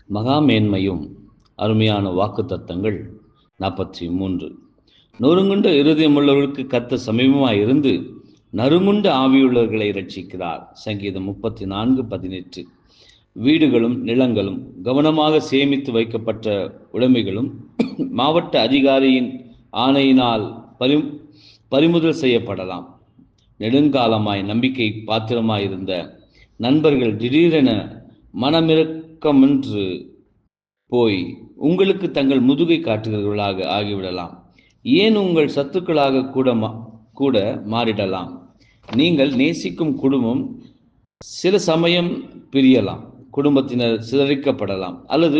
மகா மேன்மையும் அருமையான வாக்குத்தத்தங்கள் 43. நொறுங்குண்ட இருதயமுள்ளவர்களுக்கு கர்த்தர் சமீபமாய் இருந்து நறுங்குண்ட ஆவியுள்ளவர்களை ரட்சிக்கிறார். சங்கீதம் 34:18. வீடுகளும் நிலங்களும் கவனமாக சேமித்து வைக்கப்பட்ட உடைமைகளும் மாவட்ட அதிகாரியின் ஆணையினால் பறிமுதல் செய்யப்படலாம். நெடுங்காலமாய் நம்பிக்கை பாத்திரமாயிருந்த நண்பர்கள் திடீரென மனமிறக்கமின்று போய் உங்களுக்கு தங்கள் முதுகை காட்டுகிறவர்களாக ஆகிவிடலாம். ஏன் உங்கள் சத்துக்களாக கூட மாறிடலாம். நீங்கள் நேசிக்கும் குடும்பம் சில சமயம் பிரியலாம், குடும்பத்தினர் சிதறிக்கப்படலாம், அல்லது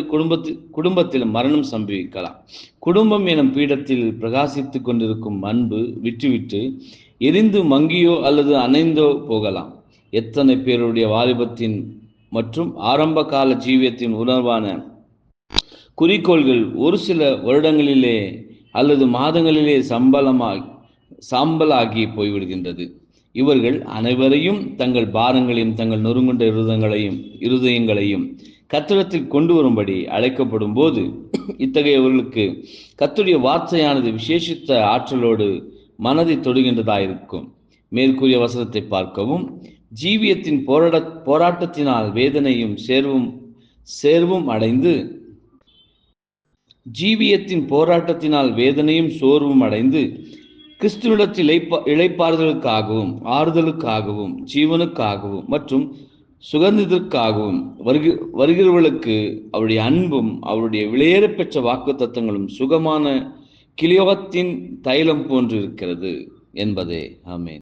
குடும்பத்தில் மரணம் சம்பவிக்கலாம். குடும்பம் எனும் பீடத்தில் பிரகாசித்து கொண்டிருக்கும் அன்பு விட்டுவிட்டு எரிந்து மங்கியோ அல்லது அணைந்தோ போகலாம். எத்தனை பேருடைய வாலிபத்தின் மற்றும் ஆரம்ப கால ஜீவியத்தின் உணர்வான குறிக்கோள்கள் ஒரு சில வருடங்களிலே அல்லது மாதங்களிலே சாம்பலாகி போய்விடுகின்றது. இவர்கள் அனைவரையும் தங்கள் பாரங்களையும் தங்கள் நொறுங்குண்ட இருதயங்களையும் கர்த்தரிடத்தில் கொண்டு வரும்படி அழைக்கப்படும் போது இத்தகையவர்களுக்கு கர்த்தருடைய வார்த்தையானது விசேஷித்த ஆற்றலோடு மனதை தொடுகின்றதாயிருக்கும். மேற்கூறிய வசனத்தை பார்க்கவும். ஜீவியத்தின் போராட்டத்தினால் வேதனையும் சோர்வும் அடைந்து கிறிஸ்துவிடத்தில் இளைப்பாறுதலுக்காகவும் ஆறுதலுக்காகவும் ஜீவனுக்காகவும் மற்றும் சுகந்திற்காகவும் வருகிறவர்களுக்கு அவருடைய அன்பும் அவருடைய விலையேற பெற்ற வாக்குத்தத்தங்களும் சுகமான கிலியோகத்தின் தைலம் போன்று இருக்கிறது என்பதே. ஆமென்.